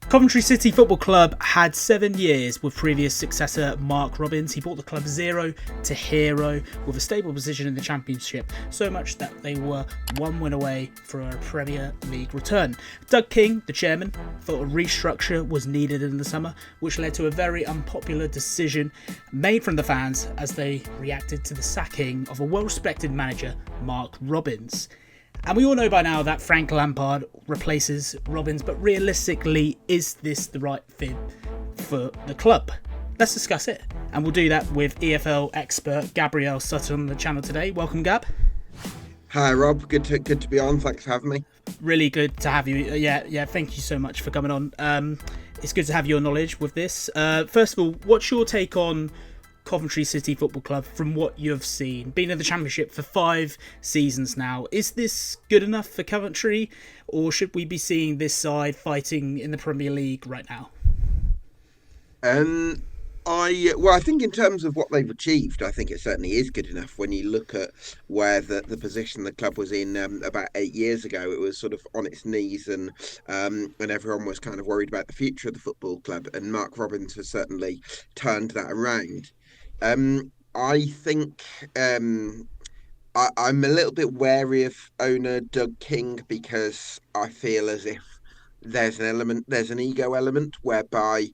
Coventry City Football Club had 7 years with previous successor Mark Robins. He brought the club zero to hero with a stable position in the Championship, so much that they were one win away from a Premier League return. Doug King, the chairman, thought a restructure was needed in the summer, which led to a very unpopular decision made from the fans as they reacted to the sacking of a well-respected manager, Mark Robins. And we all know by now that Frank Lampard replaces Robins, but realistically, is this the right fit for the club? Let's discuss it. And we'll do that with EFL expert Gabriel Sutton on the channel today. Welcome, Gab. Hi, Rob. Good to be on. Thanks for having me. Really good to have you. Yeah. Thank you so much for coming on. It's good to have your knowledge with this. First of all, what's your take on Coventry City Football Club from what you've seen? Been in the Championship for 5 seasons now. Is this good enough for Coventry, or should we be seeing this side fighting in the Premier League right now? I think in terms of what they've achieved, I think it certainly is good enough. When you look at where the position the club was in about 8 years ago, it was sort of on its knees, and everyone was kind of worried about the future of the football club. And Mark Robins has certainly turned that around. I think I'm a little bit wary of owner Doug King, because I feel as if there's an ego element whereby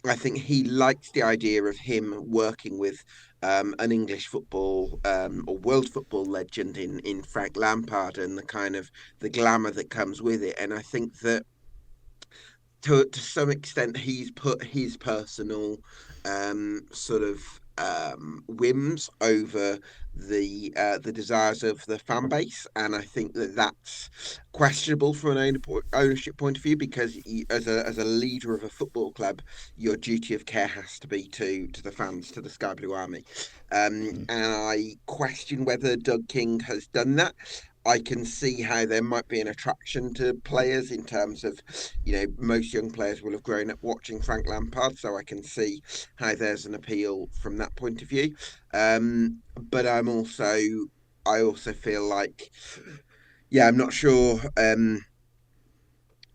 I think he likes the idea of him working with an English football or world football legend in Frank Lampard, and the kind of the glamour that comes with it. And I think that to some extent he's put his personal sort of whims over the desires of the fan base, and I think that that's questionable from an ownership point of view, because as a leader of a football club, your duty of care has to be to the fans, to the Sky Blue Army, and I question whether Doug King has done that. I can see how there might be an attraction to players in terms of, most young players will have grown up watching Frank Lampard, so I can see how there's an appeal from that point of view. But I also feel like, I'm not sure.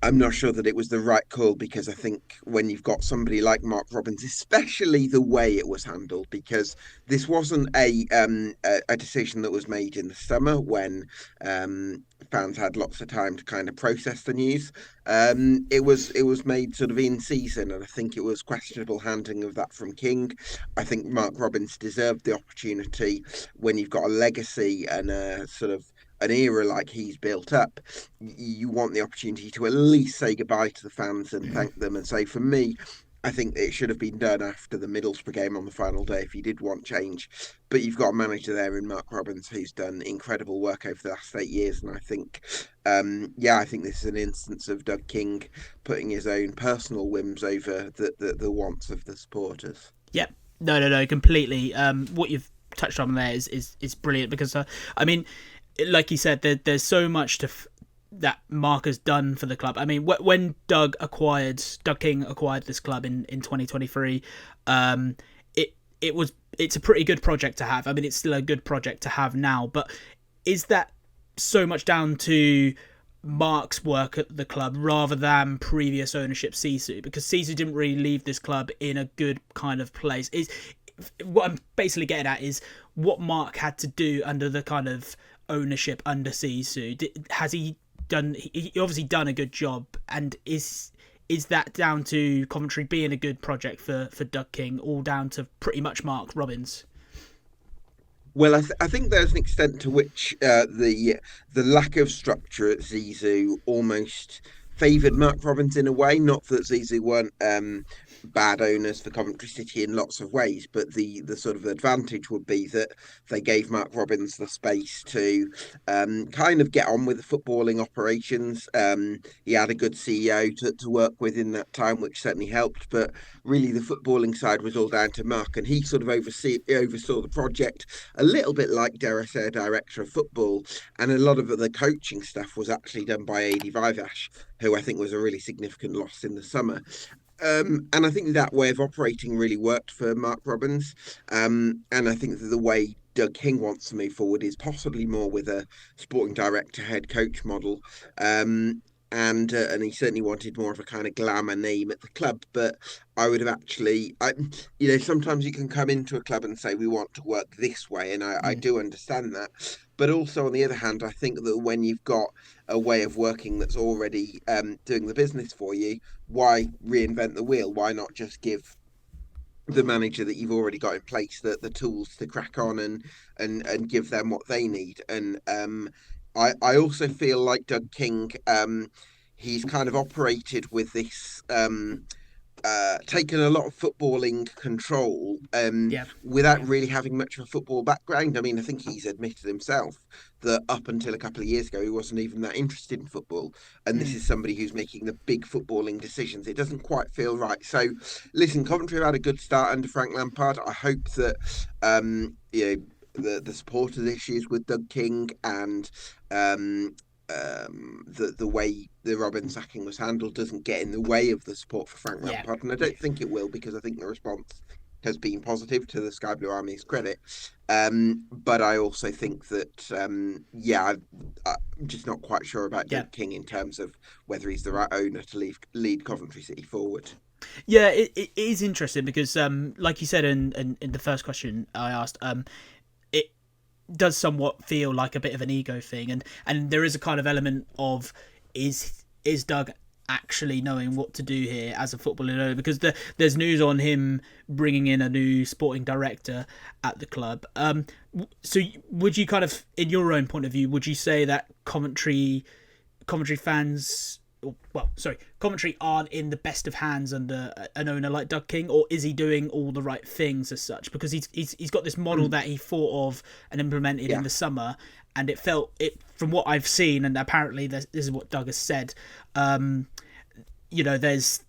I'm not sure that it was the right call, because I think when you've got somebody like Mark Robins, especially the way it was handled, because this wasn't a decision that was made in the summer when fans had lots of time to kind of process the news. It was made sort of in season, and I think it was questionable handling of that from King. I think Mark Robins deserved the opportunity when you've got a legacy and a sort of an era like he's built up. You want the opportunity to at least say goodbye to the fans and thank them. And so for me, I think it should have been done after the Middlesbrough game on the final day if you did want change. But you've got a manager there in Mark Robins who's done incredible work over the last 8 years. And I think, I think this is an instance of Doug King putting his own personal whims over the wants of the supporters. Yep. No, completely. What you've touched on there is brilliant, because, like you said, there's so much that Mark has done for the club. I mean, when Doug King acquired this club in 2023, it's a pretty good project to have. I mean, it's still a good project to have now, but is that so much down to Mark's work at the club rather than previous ownership, Sisu? Because Sisu didn't really leave this club in a good kind of place. What I'm basically getting at is what Mark had to do under the kind of ownership under Sisu. Has he obviously done a good job, and is that down to Coventry being a good project for Doug King, all down to pretty much Mark Robins? Well, I think there's an extent to which the lack of structure at Zizou almost favoured Mark Robins in a way. Not that Zizou weren't bad owners for Coventry City in lots of ways, but the sort of advantage would be that they gave Mark Robins the space to kind of get on with the footballing operations. He had a good CEO to work with in that time, which certainly helped, but really the footballing side was all down to Mark, and he sort of oversaw the project a little bit like, dare I say, a director of football, and a lot of the coaching stuff was actually done by Adi Vivash, who I think was a really significant loss in the summer. And I think that way of operating really worked for Mark Robins. And I think that the way Doug King wants to move forward is possibly more with a sporting director head coach model. and he certainly wanted more of a kind of glamour name at the club. But I would have actually, sometimes you can come into a club and say we want to work this way, and I Mm, do understand that. But also on the other hand, I think that when you've got a way of working that's already doing the business for you, why reinvent the wheel? Why not just give the manager that you've already got in place the tools to crack on and give them what they need? And I also feel like Doug King, he's kind of operated with this taken a lot of footballing control yeah. without really having much of a football background. I mean, I think he's admitted himself that up until a couple of years ago, he wasn't even that interested in football. And this Mm, is somebody who's making the big footballing decisions. It doesn't quite feel right. So, listen, Coventry have had a good start under Frank Lampard. I hope that, the supporters' issues with Doug King and um, the way the Robin sacking was handled doesn't get in the way of the support for Frank yeah. Lampard, and I don't think it will, because I think the response has been positive, to the Sky Blue Army's credit. But I also think that I'm just not quite sure about Yeah. Doug King in terms of whether he's the right owner to lead Coventry City forward. Yeah, it is interesting because, like you said in the first question I asked, it does somewhat feel like a bit of an ego thing, and there is a kind of element of is Doug actually knowing what to do here as a footballer, because there's news on him bringing in a new sporting director at the club. So would you kind of, in your own point of view, would you say that Coventry fans, well, sorry, Coventry aren't in the best of hands under an owner like Doug King, or is he doing all the right things as such? Because he's got this model that he thought of and implemented in Yeah. the summer, and it felt it from what I've seen, and apparently this is what Doug has said. There's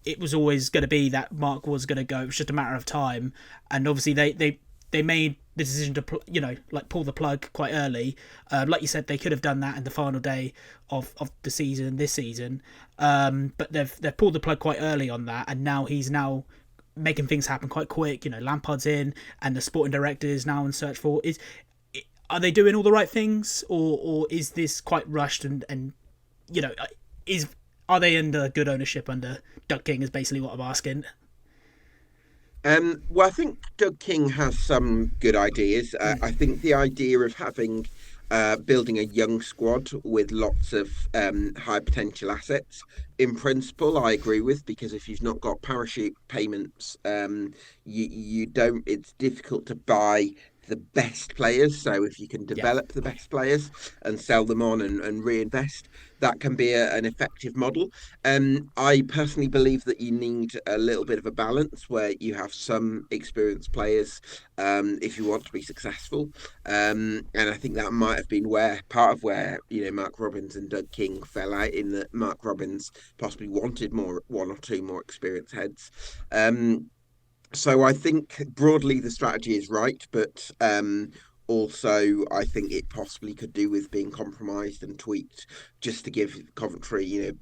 it was always going to be that Mark was going to go. It was just a matter of time, and obviously they made the decision to pull the plug quite early. Like you said, they could have done that in the final day of the season this season, but they've pulled the plug quite early on that, and now he's making things happen quite quick. Lampard's in, and the sporting director is now in search for is. Are they doing all the right things, or is this quite rushed? And is are they under good ownership under Doug King? Is basically what I'm asking. Well, I think Doug King has some good ideas. I think the idea of having building a young squad with lots of high potential assets, in principle, I agree with, because if you've not got parachute payments, you don't. It's difficult to buy the best players. So if you can Yeah, develop the best players and sell them on and reinvest, that can be an effective model. I personally believe that you need a little bit of a balance where you have some experienced players if you want to be successful. And I think that might have been where part of where Mark Robbins and Doug King fell out, in that Mark Robbins possibly wanted one or two more experienced heads. So I think broadly the strategy is right, but also I think it possibly could do with being compromised and tweaked, just to give Coventry, a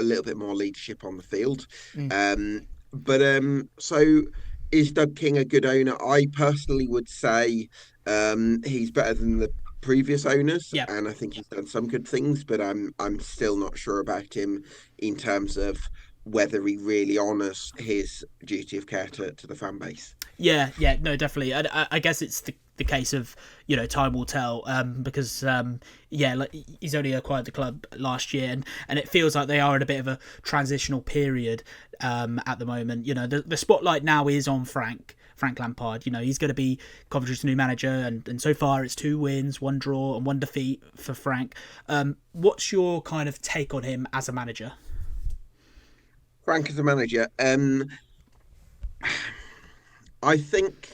little bit more leadership on the field. mm, So is Doug King a good owner? I personally would say he's better than the previous owners, yeah. and I think he's done some good things, but I'm still not sure about him in terms of whether he really honours his duty of care to the fan base. Yeah, no, definitely. I guess it's the case of time will tell. Because like he's only acquired the club last year, and it feels like they are in a bit of a transitional period at the moment. The spotlight now is on Frank Lampard. He's going to be Coventry's new manager, and so far it's 2 wins, 1 draw, and 1 defeat for Frank. What's your kind of take on him as a manager? Frank as a manager, I think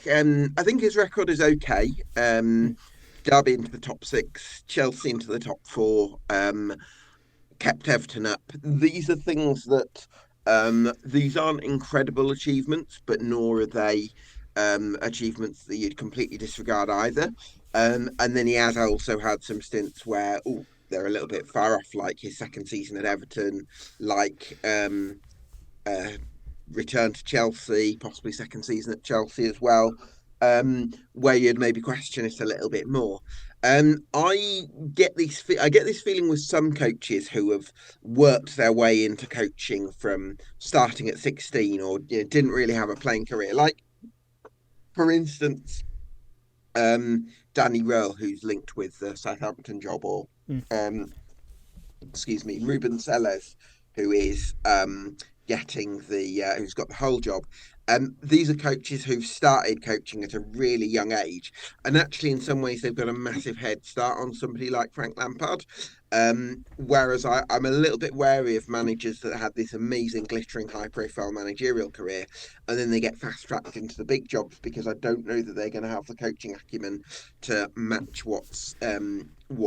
his record is okay. Mm, Derby into the top 6, Chelsea into the top 4, kept Everton up. These are things that these aren't incredible achievements, but nor are they achievements that you'd completely disregard either. And then he has also had some stints where they're a little bit far off, like his second season at Everton, like uh, return to Chelsea, possibly second season at Chelsea as well, where you'd maybe question it a little bit more. I get this feeling with some coaches who have worked their way into coaching from starting at 16, or didn't really have a playing career. Like, for instance, Danny Rowe, who's linked with the Southampton job, or Mm. um, excuse me, Ruben Selles, who is getting who's got the whole job. These are coaches who've started coaching at a really young age, and actually, in some ways, they've got a massive head start on somebody like Frank Lampard. Whereas I'm a little bit wary of managers that had this amazing, glittering, high-profile managerial career, and then they get fast-tracked into the big jobs, because I don't know that they're going to have the coaching acumen to match what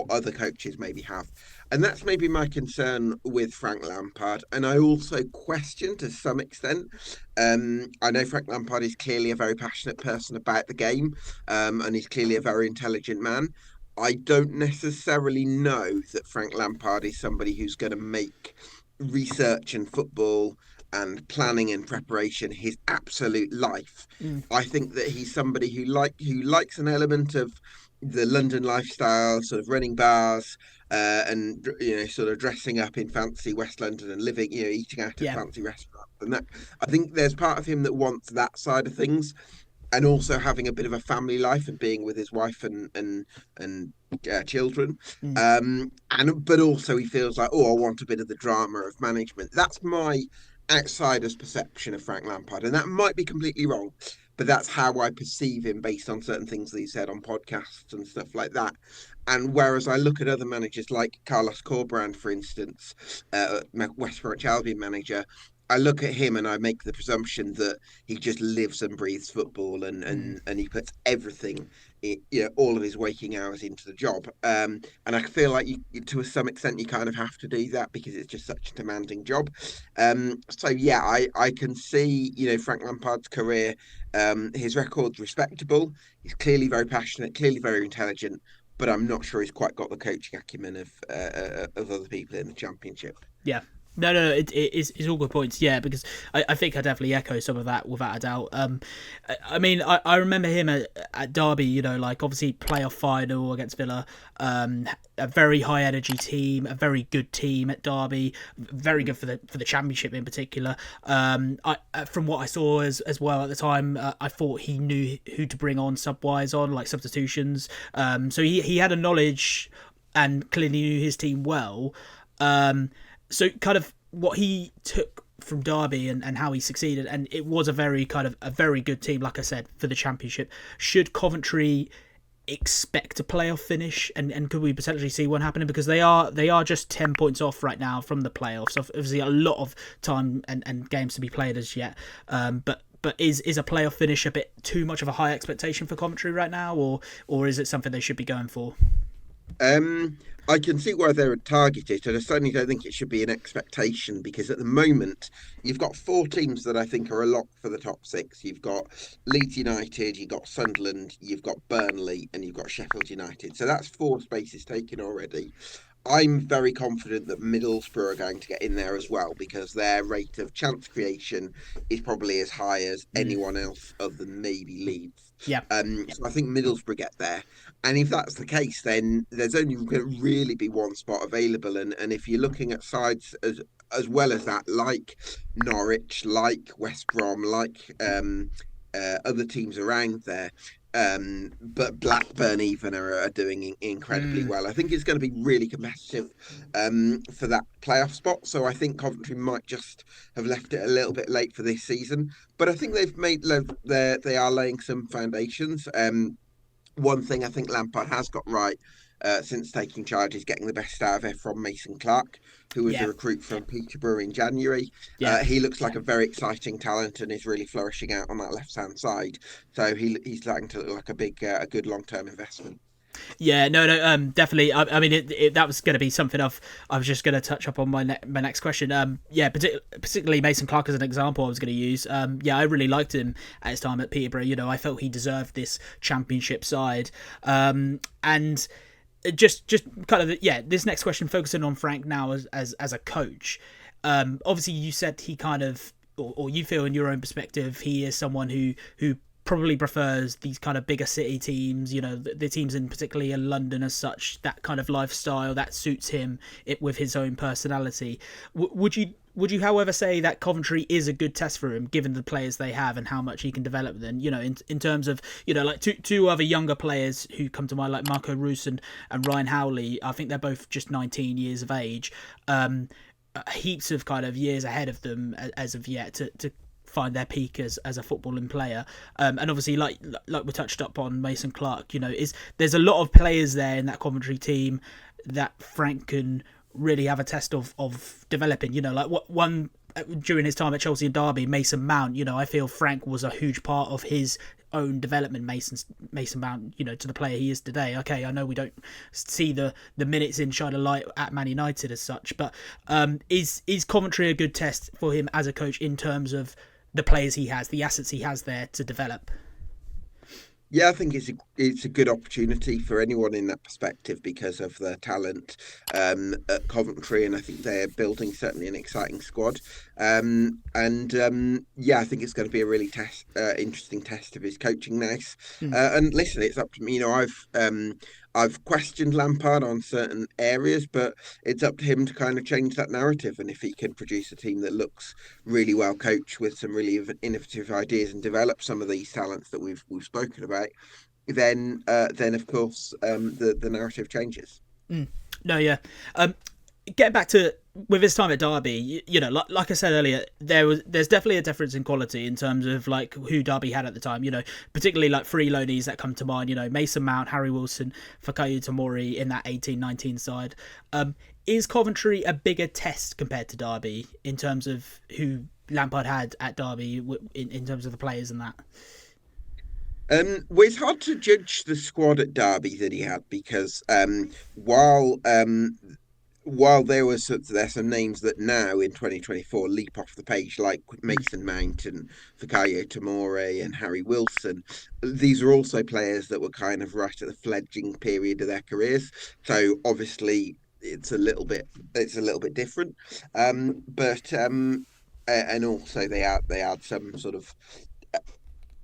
other coaches maybe have. And that's maybe my concern with Frank Lampard. And I also question, to some extent, I know Frank Lampard is clearly a very passionate person about the game, and he's clearly a very intelligent man. I don't necessarily know that Frank Lampard is somebody who's going to make research and football and planning and preparation his absolute life. Mm. I think that he's somebody who likes an element of the London lifestyle, sort of running bars, and sort of dressing up in fancy West London and living, eating out at Yeah. fancy restaurants. And that, I think there's part of him that wants that side of things, and also having a bit of a family life and being with his wife and children. Mm. But also he feels like, oh, I want a bit of the drama of management. That's my outsider's perception of Frank Lampard, and that might be completely wrong, but that's how I perceive him based on certain things that he said on podcasts and stuff like that. And whereas I look at other managers like Carlos Corberán, for instance, West Bromwich Albion manager, I look at him and I make the presumption that he just lives and breathes football, and he puts everything, all of his waking hours into the job. And I feel like to some extent, you kind of have to do that because it's just such a demanding job. So yeah, I can see, Frank Lampard's career, his record's respectable. He's clearly very passionate, clearly very intelligent, but I'm not sure he's quite got the coaching acumen of other people in the Championship. Yeah. No, it's all good points. Yeah, because I think I definitely echo some of that without a doubt. I mean, I remember him at Derby, like obviously playoff final against Villa, a very high energy team, a very good team at Derby, very good for the Championship in particular. From what I saw as well at the time, I thought he knew who to bring on sub-wise on, like substitutions. So he had a knowledge and clearly knew his team well. So kind of what he took from Derby and how he succeeded, and it was a very good team, like I said, for the Championship. Should Coventry expect a playoff finish, and could we potentially see one happening, because they are just 10 points off right now from the playoffs? Obviously a lot of time and games to be played as yet, but is a playoff finish a bit too much of a high expectation for Coventry right now, or is it something they should be going for? I can see why they're targeted, and I certainly don't think it should be an expectation, because at the moment you've got four teams that I think are a lock for the top six. You've got Leeds United, you've got Sunderland, you've got Burnley, and you've got Sheffield United. So that's four spaces taken already. I'm very confident that Middlesbrough are going to get in there as well, because their rate of chance creation is probably as high as anyone else other than maybe Leeds. Yeah. So I think Middlesbrough get there. And if that's the case, then there's only going to really be one spot available. And if you're looking at sides as well as that, like Norwich, like West Brom, like other teams around there, but Blackburn even are doing incredibly well. I think it's going to be really competitive for that playoff spot. So I think Coventry might just have left it a little bit late for this season, but I think they are laying some foundations. One thing I think Lampard has got right since taking charge is getting the best out of it from Mason Clark, who was a recruit from Peterborough in January. He looks like a very exciting talent and is really flourishing out on that left-hand side. So he's starting to look like a good long-term investment. Yeah, no, definitely. I mean, that was going to be something I was just going to touch up on my next question. Particularly Mason Clark as an example I was going to use. I really liked him at his time at Peterborough. I felt he deserved this Championship side. And just kind of this next question, focusing on Frank now as a coach. Obviously, you said he kind of, or you feel in your own perspective, he is someone who probably prefers these kind of bigger city teams, the teams in particularly in London as such, that kind of lifestyle that suits him with his own personality. Would you, however, say that Coventry is a good test for him, given the players they have and how much he can develop them? In terms of, like two other younger players who come to mind, like Marco Roos and Ryan Howley. I think they're both just 19 years of age. Heaps of kind of years ahead of them as of yet to find their peak as a footballing player. And obviously, like we touched up on Mason Clark, there's a lot of players there in that Coventry team that Frank can really have a test of developing. Like one during his time at Chelsea and Derby, Mason Mount. I feel Frank was a huge part of his own development. Mason Mount, to the player he is today. Okay, I know we don't see the minutes in shine a light at Man United as such, but is Coventry a good test for him as a coach in terms of the players he has, the assets he has there to develop? Yeah, I think it's a good opportunity for anyone in that perspective because of the talent at Coventry, and I think they're building certainly an exciting squad. Yeah, I think it's going to be a really interesting test of his coaching nice. And listen, it's up to me. I've questioned Lampard on certain areas, but it's up to him to kind of change that narrative. And if he can produce a team that looks really well coached with some really innovative ideas and develop some of these talents that we've spoken about, then of course the narrative changes. No, yeah. Getting back to with his time at Derby, like I said earlier, there's definitely a difference in quality in terms of like who Derby had at the time. Particularly like three loanees that come to mind. Mason Mount, Harry Wilson, Fikayo Tomori in that 18-19 side. Is Coventry a bigger test compared to Derby in terms of who Lampard had at Derby in terms of the players and that? Well, it's hard to judge the squad at Derby that he had because while there's some names that now in 2024 leap off the page, like Mason Mount and Fikayo Tomori and Harry Wilson, these are also players that were kind of right at the fledgling period of their careers. So obviously it's a little bit different. And also they add some sort of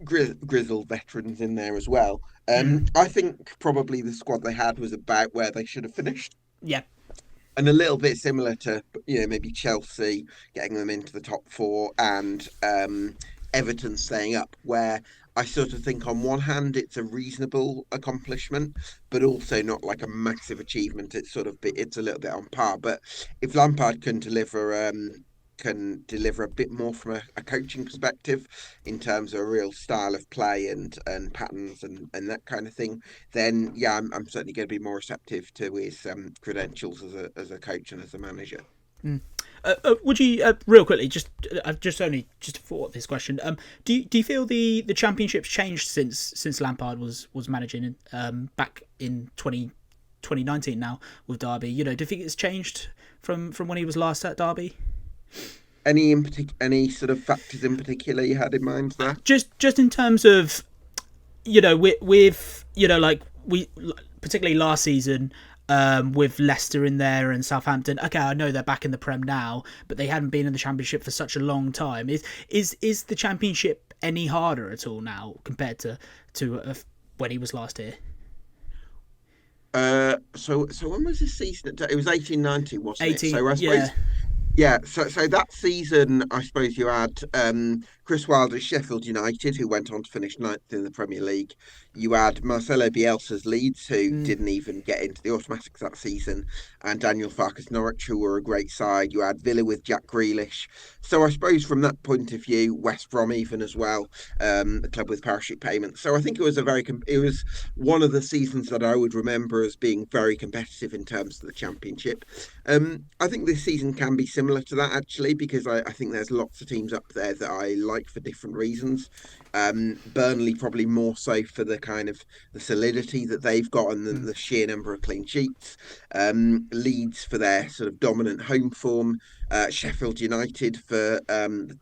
grizzled veterans in there as well. I think probably the squad they had was about where they should have finished. Yeah. And a little bit similar to, maybe Chelsea getting them into the top four and Everton staying up, where I sort of think on one hand it's a reasonable accomplishment, but also not like a massive achievement. It's a little bit on par. But if Lampard can deliver a bit more from a coaching perspective in terms of a real style of play and patterns and that kind of thing, then yeah, I'm certainly going to be more receptive to his credentials as a coach and as a manager. Would you real quickly I've just thought of this question? Do you feel the championship's changed since Lampard was managing back in 2019 now with Derby? Do you think it's changed from when he was last at Derby? Any sort of factors in particular you had in mind there? Just in terms of, with like we particularly last season, with Leicester in there and Southampton. Okay, I know they're back in the Prem now, but they hadn't been in the Championship for such a long time. Is the Championship any harder at all now compared to when he was last here? So when was this season? It was 18-19, wasn't 18, it? So I suppose. yeah. Yeah, so that season, I suppose you had Chris Wilder's Sheffield United, who went on to finish ninth in the Premier League. You had Marcelo Bielsa's Leeds, who didn't even get into the automatics that season, and Daniel Farke's Norwich, who were a great side. You had Villa with Jack Grealish. So I suppose from that point of view, West Brom even as well, a club with parachute payments. So I think it was it was one of the seasons that I would remember as being very competitive in terms of the Championship. I think this season can be similar to that actually, because I think there's lots of teams up there that I like for different reasons. Burnley probably more so for the kind of the solidity that they've got and the sheer number of clean sheets. Leeds for their sort of dominant home form. Sheffield United for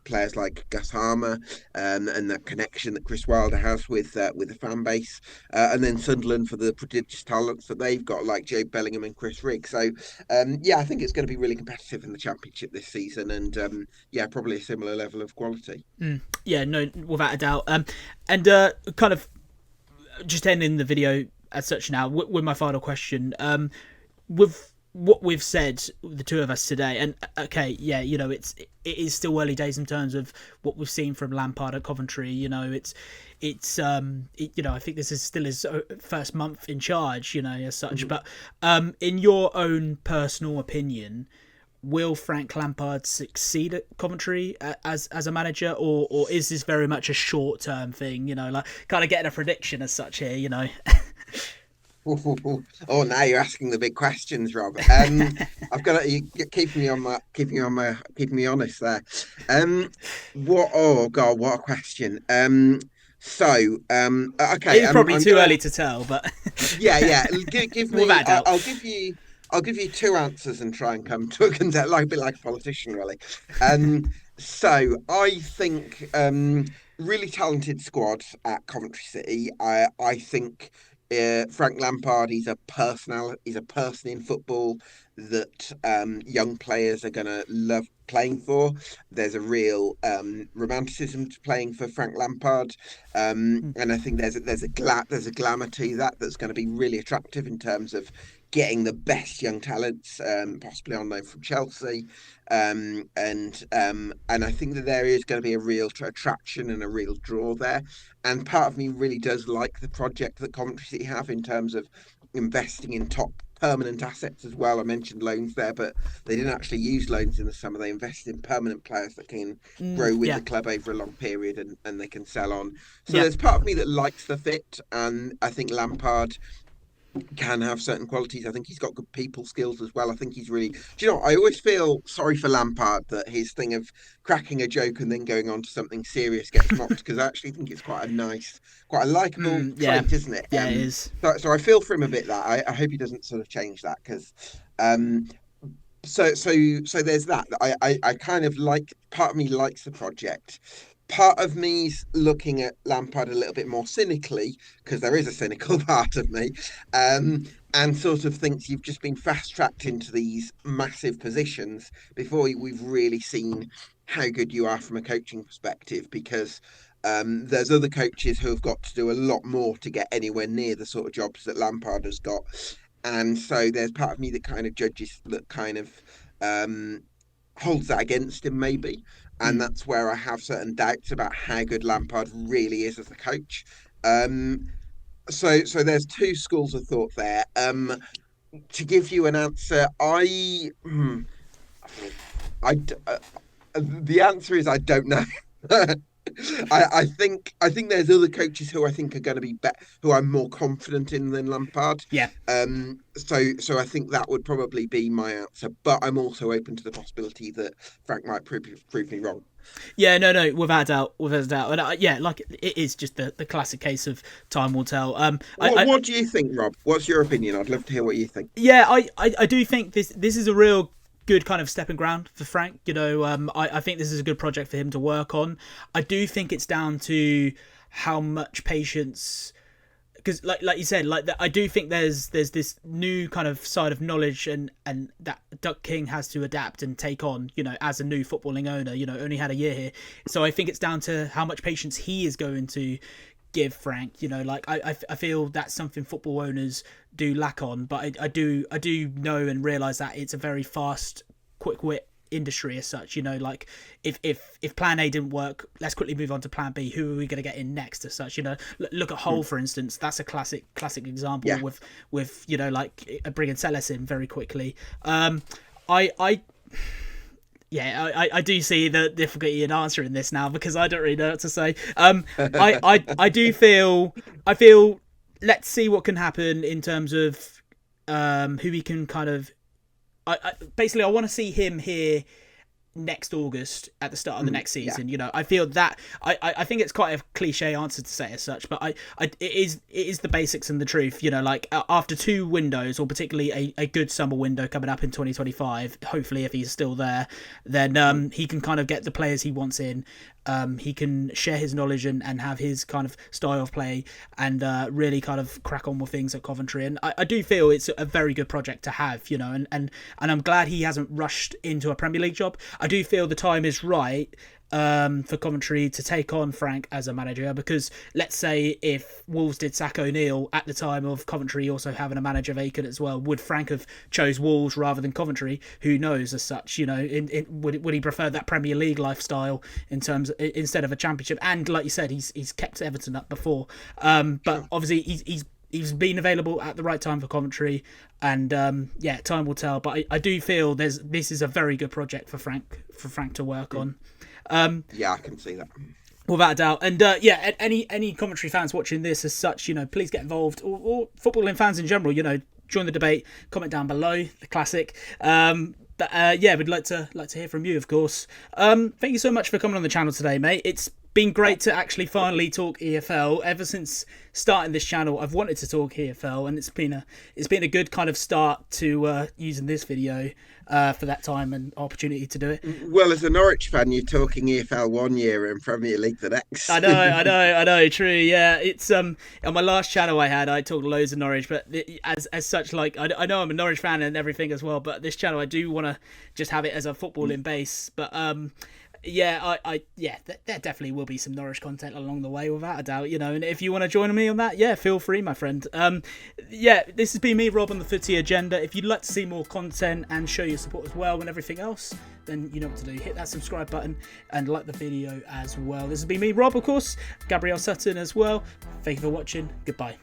players like Gus Harmer, and that connection that Chris Wilder has with the fan base, and then Sunderland for the prodigious talents that they've got, like Joe Bellingham and Chris Rigg. So yeah, I think it's going to be really competitive in the Championship this season, and yeah, probably a similar level of quality. Yeah, no, without a doubt. And kind of just ending the video as such now with my final question. With what we've said, the two of us today, and okay, yeah, it is still early days in terms of what we've seen from Lampard at Coventry. I think this is still his first month in charge, as such. But in your own personal opinion, will Frank Lampard succeed at Coventry as a manager, or is this very much a short term thing? Like kind of getting a prediction as such here. Oh, now you're asking the big questions, Rob. I've got to keeping me honest there. What? Oh God, what a question. Okay. It's probably too early to tell, but yeah. Give me. Without doubt. I'll give you two answers and try and come to a consensus, like a bit like a politician, really. So I think really talented squad at Coventry City. I think Frank Lampard, he's a person in football that young players are going to love playing for. There's a real romanticism to playing for Frank Lampard, and I think there's a glamour to that's going to be really attractive in terms of getting the best young talents, possibly on loan from Chelsea, and I think that there is going to be a real attraction and a real draw there. And part of me really does like the project that Coventry City have in terms of investing in top permanent assets as well. I mentioned loans there, but they didn't actually use loans in the summer. They invested in permanent players that can grow with the club over a long period, and they can sell on. So there's part of me that likes the fit, and I think Lampard can have certain qualities. I think he's got good people skills as well. I think he's really. Do you know? I always feel sorry for Lampard that his thing of cracking a joke and then going on to something serious gets mocked, because I actually think it's quite a nice, quite a likable trait, isn't it? Yeah, it is. So I feel for him a bit that I hope he doesn't sort of change that, because. So there's that. I kind of like. Part of me likes the project. Part of me's looking at Lampard a little bit more cynically, because there is a cynical part of me, and sort of thinks you've just been fast tracked into these massive positions before we've really seen how good you are from a coaching perspective, because there's other coaches who have got to do a lot more to get anywhere near the sort of jobs that Lampard has got. And so there's part of me that kind of judges, that kind of holds that against him, maybe. And that's where I have certain doubts about how good Lampard really is as a coach. So there's two schools of thought there. To give you an answer, the answer is I don't know. I think there's other coaches who I think are going to be who I'm more confident in than Lampard. Yeah. So I think that would probably be my answer, but I'm also open to the possibility that Frank might prove me wrong. Yeah, no, without doubt, and yeah, like it is just the classic case of time will tell. What do you think, Rob? What's your opinion? I'd love to hear what you think. Yeah, I do think this is a real good kind of stepping ground for Frank. I think this is a good project for him to work on. I do think it's down to how much patience, because like you said, I do think there's this new kind of side of knowledge and that Duck King has to adapt and take on, as a new footballing owner, only had a year here. So I think it's down to how much patience he is going to give Frank. I feel that's something football owners do lack on, but I do know and realise that it's a very fast, quick wit industry as such. Like if plan A didn't work, let's quickly move on to plan B. Who are we going to get in next as such? Look at Hull, for instance. That's a classic example with like bringing Celis in very quickly. I do see the difficulty in answering this now, because I don't really know what to say. I feel let's see what can happen in terms of who he can kind of. Basically, I want to see him here next August at the start of the next season. You know, I feel that I think it's quite a cliche answer to say as such, but it is the basics and the truth. You know, like after 2 windows, or particularly a good summer window coming up in 2025, hopefully if he's still there, then he can kind of get the players he wants in. He can share his knowledge and have his kind of style of play, and really kind of crack on with things at Coventry. And I do feel it's a very good project to have, you know, and I'm glad he hasn't rushed into a Premier League job. I do feel the time is right for Coventry to take on Frank as a manager, because let's say if Wolves did sack O'Neill at the time of Coventry also having a manager vacant as well, would Frank have chose Wolves rather than Coventry? Who knows as such, you know, would he prefer that Premier League lifestyle instead of a Championship? And like you said, he's kept Everton up before, but obviously he's been available at the right time for Coventry, and time will tell. But I do feel this is a very good project for Frank to work on. Yeah, I can see that. Without a doubt. And any Coventry fans watching this as such, you know, please get involved, or footballing fans in general, you know, join the debate, comment down below, the classic. We'd like to hear from you, of course. Thank you so much for coming on the channel today, mate. It's been great to actually finally talk EFL. Ever since starting this channel, I've wanted to talk EFL, and it's been a good kind of start to using this video for that time and opportunity to do it. Well, as a Norwich fan, you're talking EFL one year and Premier League the next. I know, true. Yeah, it's on my last channel I talked loads of Norwich, but as such, like I know I'm a Norwich fan and everything as well, but this channel I do want to just have it as a footballing base. But there definitely will be some Norwich content along the way, without a doubt, you know, and if you want to join me on that, feel free, my friend. This has been me, Rob, on the Footy Agenda. If you'd like to see more content and show your support as well and everything else, then you know what to do. Hit that subscribe button and like the video as well. This has been me, Rob, of course, Gabriel Sutton as well. Thank you for watching. Goodbye.